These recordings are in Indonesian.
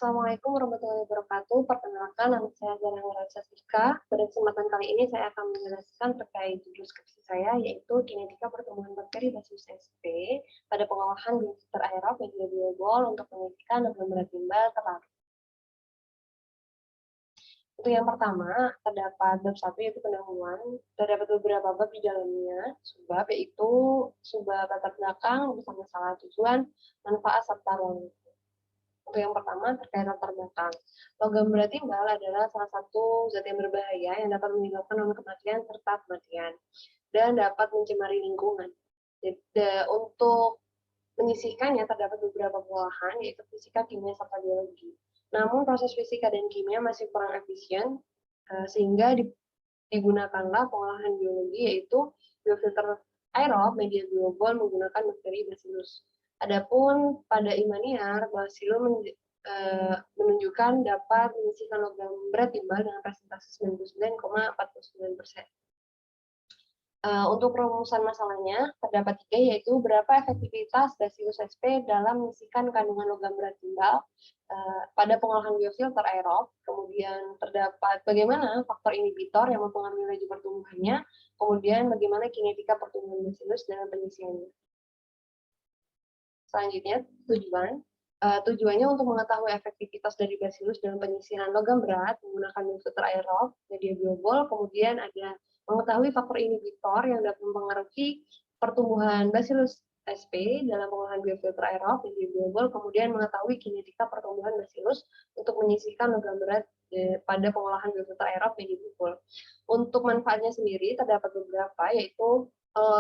Assalamualaikum warahmatullahi wabarakatuh. Perkenalkan, nama saya Zara Nurhaliza Sika. Pada kesempatan kali ini saya akan menjelaskan terkait judul skripsi saya, yaitu Kinetika Pertumbuhan Bakteri Bacillus sp pada pengolahan biofilter aerob media biobol untuk mengisikan logam berat timbal terlarut. Untuk yang pertama, terdapat bab 1 yaitu pendahuluan. Terdapat beberapa bab di dalamnya, subbab yaitu subbab latar belakang bersama masalah tujuan, manfaat, serta ruang. Untuk yang pertama, terkait latar belakang. Logam berat timbal adalah salah satu zat yang berbahaya yang dapat menyebabkan kematian serta kematian dan dapat mencemari lingkungan. Jadi, untuk menyisihkannya terdapat beberapa pengolahan, yaitu fisika, kimia, serta biologi. Namun proses fisika dan kimia masih kurang efisien, sehingga digunakanlah pengolahan biologi, yaitu biofilter aerob media biobol menggunakan bakteri Bacillus. Adapun pada Imaniar, Bacillus menunjukkan dapat menyisihkan logam berat timbal dengan presentasi 99,49%. Untuk perumusan masalahnya, terdapat 3, yaitu berapa efektivitas Bacillus sp dalam menyisihkan kandungan logam berat timbal pada pengolahan biofilter aerob, kemudian terdapat bagaimana faktor inhibitor yang mempengaruhi laju pertumbuhannya, kemudian bagaimana kinetika pertumbuhan Bacillus dalam penyisihannya. Selanjutnya, tujuannya untuk mengetahui efektivitas dari Bacillus dalam penyisihan logam berat menggunakan biofilter aerob, media biobol, kemudian ada mengetahui faktor inhibitor yang dapat mempengaruhi pertumbuhan Bacillus sp dalam pengolahan biofilter aerob, media biobol, kemudian mengetahui kinetika pertumbuhan Bacillus untuk menyisihkan logam berat pada pengolahan biofilter aerob, media biobol. Untuk manfaatnya sendiri terdapat beberapa, yaitu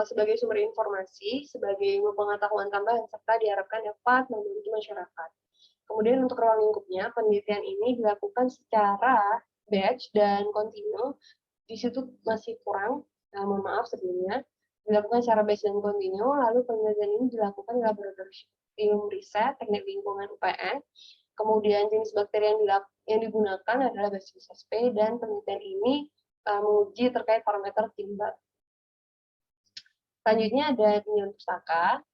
sebagai sumber informasi, sebagai pengetahuan tambahan, serta diharapkan dapat membantu masyarakat. Kemudian untuk ruang lingkupnya, penelitian ini dilakukan secara batch dan kontinu. Di situ masih kurang, mohon maaf sebelumnya, dilakukan secara batch dan kontinu, lalu penelitian ini dilakukan di laboratorium riset teknik lingkungan UPN. Kemudian jenis bakteri yang digunakan adalah Bacillus sp, dan penelitian ini menguji terkait parameter timbal. Selanjutnya ada tinjauan pustaka.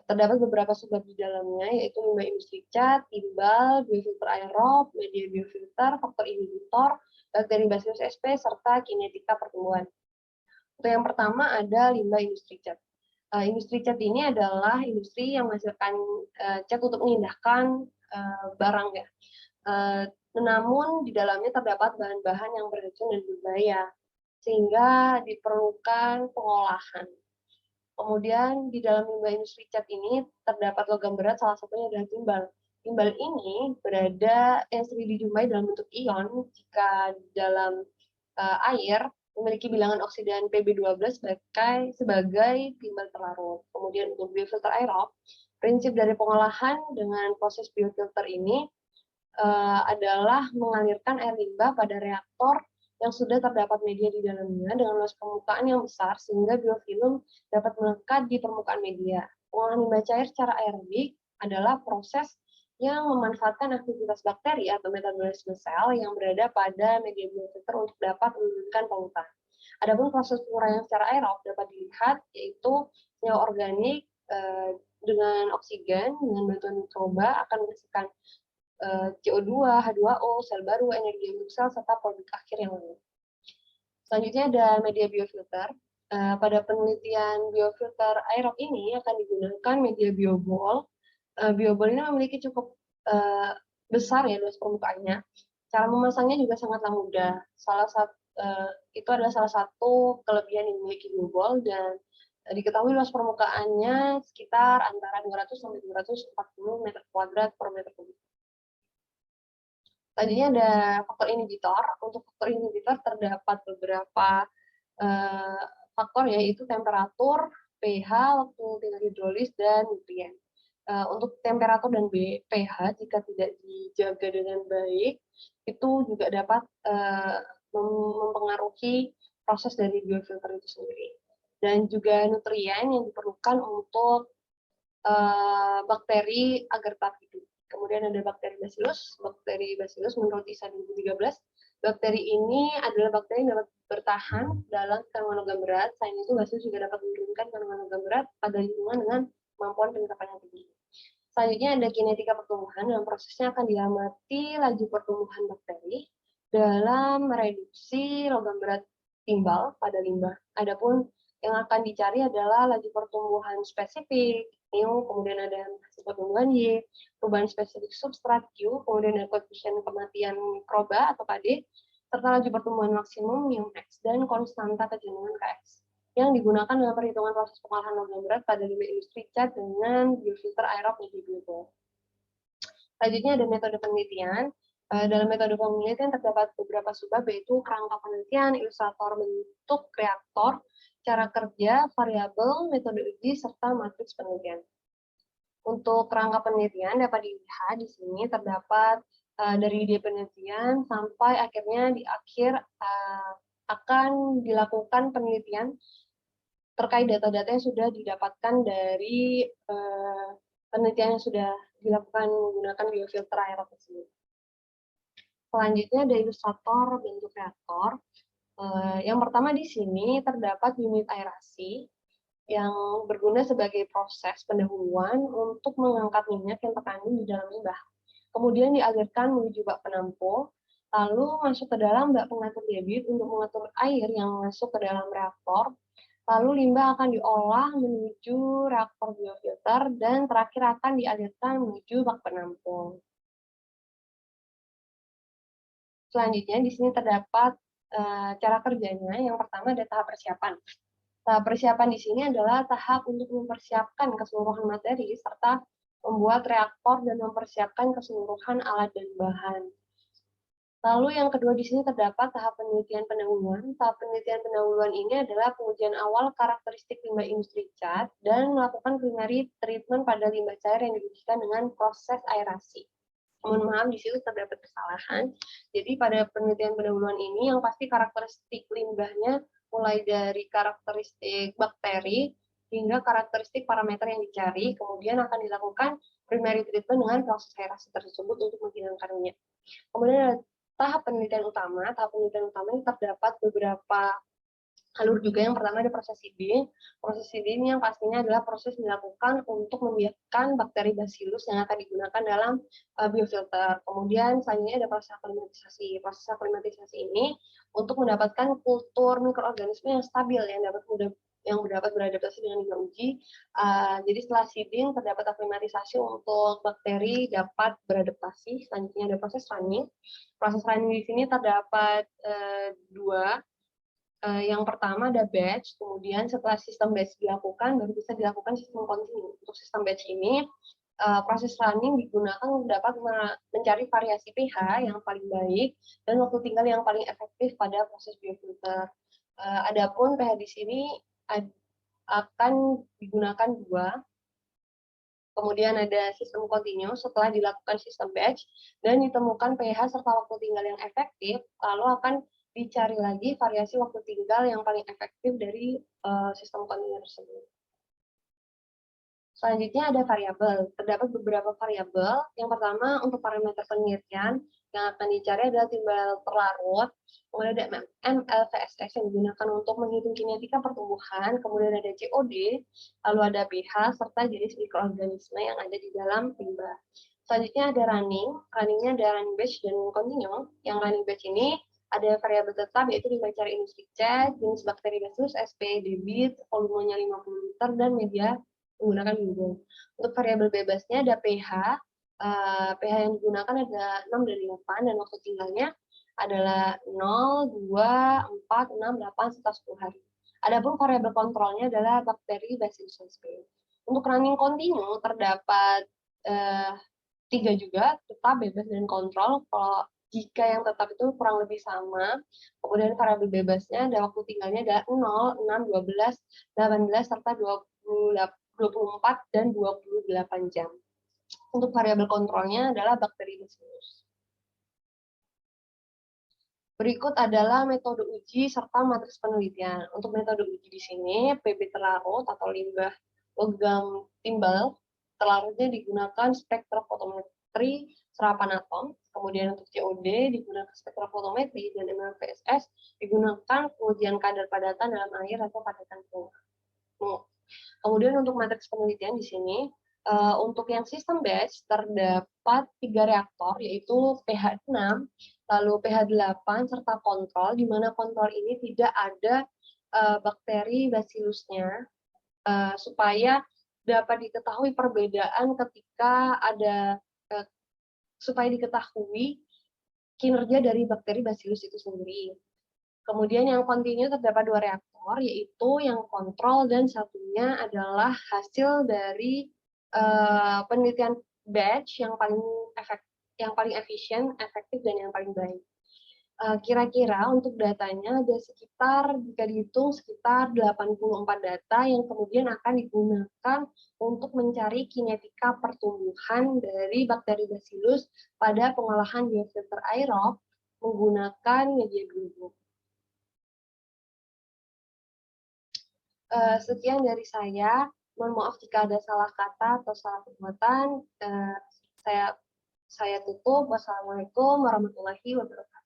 Terdapat beberapa subbab di dalamnya, yaitu limbah industri cat, timbal, biofilter aerob, media biofilter, faktor inhibitor, bakteri Bacillus sp, serta kinetika pertumbuhan. Untuk yang pertama ada limbah industri cat. Industri cat ini adalah industri yang menghasilkan cat untuk mengindahkan barang ya. Namun di dalamnya terdapat bahan-bahan yang beracun dan berbahaya, sehingga diperlukan pengolahan. Kemudian di dalam limbah industri cat ini terdapat logam berat, salah satunya adalah timbal. Timbal ini berada yang sering dijumpai dalam bentuk ion jika dalam air memiliki bilangan oksidan Pb12 sebagai timbal terlarut. Kemudian untuk biofilter aerob, prinsip dari pengolahan dengan proses biofilter ini adalah mengalirkan air limbah pada reaktor yang sudah terdapat media di dalamnya dengan luas permukaan yang besar sehingga biofilm dapat melekat di permukaan media. Pengolahan limbah cair secara aerobik adalah proses yang memanfaatkan aktivitas bakteri atau metabolisme sel yang berada pada media biofilter untuk dapat menurunkan polutan. Adapun proses penguraian secara aerob dapat dilihat, yaitu senyawa organik dengan oksigen dengan bantuan mikroba akan menghasilkan CO2, H2O, sel baru, energi untuk sel, serta produk akhir yang lain. Selanjutnya ada media biofilter. Pada penelitian biofilter aerob ini akan digunakan media biobol. Biobol ini memiliki cukup besar ya luas permukaannya. Cara memasangnya juga sangatlah mudah. Itu adalah salah satu kelebihan yang dimiliki biobol, dan diketahui luas permukaannya sekitar antara 200 sampai 240 meter kuadrat per meter kubik. Selanjutnya ada faktor inhibitor. Untuk faktor inhibitor terdapat beberapa faktor, yaitu temperatur, pH, waktu tingkat hidrolis, dan nutrien. Untuk temperatur dan pH, jika tidak dijaga dengan baik, itu juga dapat mempengaruhi proses dari biofilter itu sendiri. Dan juga nutrien yang diperlukan untuk bakteri agar tetap hidup. Kemudian ada bakteri Bacillus. Bakteri Bacillus menurut ISA 2013, bakteri ini adalah bakteri yang dapat bertahan dalam kandungan logam berat. Selain itu, Bacillus juga dapat menurunkan kandungan logam berat pada lingkungan dengan kemampuan penyerapan yang tinggi. Selanjutnya ada kinetika pertumbuhan. Dalam prosesnya akan diamati laju pertumbuhan bakteri dalam mereduksi logam berat timbal pada limbah. Adapun yang akan dicari adalah laju pertumbuhan spesifik, mu, kemudian ada hasil pertumbuhan Y, perubahan spesifik substrat Q, kemudian ada koefisien kematian mikroba atau KD, serta laju pertumbuhan maksimum mu X dan konstanta kejenuhan Kx yang digunakan dalam perhitungan proses pengolahan logam berat pada limbah industri cat dengan biofilter aerob menjadi biobol. Selanjutnya ada metode penelitian. Dalam metode penelitian terdapat beberapa subbab, yaitu kerangka penelitian, ilustrator bentuk reaktor, cara kerja, variabel, metode uji, serta matriks penelitian. Untuk kerangka penelitian dapat dilihat di sini terdapat dari ide penelitian sampai akhirnya di akhir akan dilakukan penelitian terkait data-data yang sudah didapatkan dari penelitian yang sudah dilakukan menggunakan biofilter aerob tersebut. Selanjutnya ada ilustrator bentuk reaktor. Yang pertama di sini terdapat unit aerasi yang berguna sebagai proses pendahuluan untuk mengangkat minyak yang terkandung di dalam limbah. Kemudian dialirkan menuju bak penampung, lalu masuk ke dalam bak pengatur debit untuk mengatur air yang masuk ke dalam reaktor. Lalu limbah akan diolah menuju reaktor biofilter dan terakhir akan dialirkan menuju bak penampung. Selanjutnya di sini terdapat cara kerjanya. Yang pertama ada tahap persiapan. Tahap persiapan di sini adalah tahap untuk mempersiapkan keseluruhan materi serta membuat reaktor dan mempersiapkan keseluruhan alat dan bahan. Lalu yang kedua di sini terdapat tahap penelitian pendahuluan. Tahap penelitian pendahuluan ini adalah pengujian awal karakteristik limbah industri cat dan melakukan primary treatment pada limbah cair yang diujikan dengan proses aerasi. Mohon maaf, di situ terdapat kesalahan. Jadi pada penelitian pendahuluan ini yang pasti karakteristik limbahnya mulai dari karakteristik bakteri hingga karakteristik parameter yang dicari, kemudian akan dilakukan primary treatment dengan proses aerasi tersebut untuk menghilangkan minyak. Kemudian ada tahap penelitian utama. Tahap penelitian utama ini terdapat beberapa alur juga. Yang pertama ada proses seeding. Proses seeding yang pastinya adalah proses dilakukan untuk membiarkan bakteri bacillus yang akan digunakan dalam biofilter. Kemudian selanjutnya ada proses aklimatisasi. Proses aklimatisasi ini untuk mendapatkan kultur mikroorganisme yang stabil yang dapat beradaptasi dengan limbah uji. Jadi setelah seeding terdapat aklimatisasi untuk bakteri dapat beradaptasi. Selanjutnya ada proses running. Proses running di sini terdapat dua. Yang pertama ada batch, kemudian setelah sistem batch dilakukan, baru bisa dilakukan sistem continue. Untuk sistem batch ini, proses running digunakan untuk dapat mencari variasi pH yang paling baik dan waktu tinggal yang paling efektif pada proses biofilter. Adapun pH di sini akan digunakan dua. Kemudian ada sistem continue setelah dilakukan sistem batch dan ditemukan pH serta waktu tinggal yang efektif, lalu akan dicari lagi variasi waktu tinggal yang paling efektif dari sistem continue tersebut. Selanjutnya ada variabel. Terdapat beberapa variabel. Yang pertama untuk parameter penelitian yang akan dicari adalah timbal terlarut, kemudian ada MLVSS yang digunakan untuk menghitung kinetika pertumbuhan, kemudian ada COD, lalu ada pH, serta jenis mikroorganisme yang ada di dalam limbah. Selanjutnya ada running. Runningnya ada running batch dan continue. Yang running batch ini ada variabel tetap, yaitu limbah cair industri cat, jenis bakteri Bacillus sp, debit, volumenya 50 liter, dan media menggunakan bimbung. Untuk variabel bebasnya ada pH. pH yang digunakan ada 6 dan 8, dan waktu tinggalnya adalah 0, 2, 4, 6, 8, serta 10 hari. Adapun variabel kontrolnya adalah bakteri Bacillus sp. Untuk running continue terdapat 3 juga, tetap, bebas, dan kontrol. Kalau jika yang tetap itu kurang lebih sama, kemudian variabel bebasnya ada waktu tinggalnya ada 0, 6, 12, 18, serta 24 dan 28 jam. Untuk variabel kontrolnya adalah bakteri Bacillus. Berikut adalah metode uji serta matriks penelitian. Untuk metode uji di sini, PB terlarut atau limbah logam timbal terlarutnya digunakan spektrofotometri serapan atom. Kemudian untuk COD digunakan spektrofotometri dan MLVSS digunakan pengujian kadar padatan dalam air atau padatan penguap. Kemudian untuk matriks penelitian di sini Untuk yang sistem batch terdapat 3 reaktor, yaitu pH 6, lalu pH 8, serta kontrol, di mana kontrol ini tidak ada bakteri Bacillusnya, supaya dapat diketahui perbedaan ketika ada supaya diketahui kinerja dari bakteri Bacillus itu sendiri. Kemudian yang kontinu terdapat 2 reaktor, yaitu yang kontrol dan satunya adalah hasil dari penelitian batch yang paling efisien, efektif, dan yang paling baik. Kira-kira untuk datanya ada sekitar, jika dihitung, sekitar 84 data yang kemudian akan digunakan untuk mencari kinetika pertumbuhan dari bakteri Bacillus pada pengolahan biofilter aerob menggunakan media biobum. Sekian dari saya. Mohon maaf jika ada salah kata atau salah perbuatan. Saya tutup. Wassalamualaikum warahmatullahi wabarakatuh.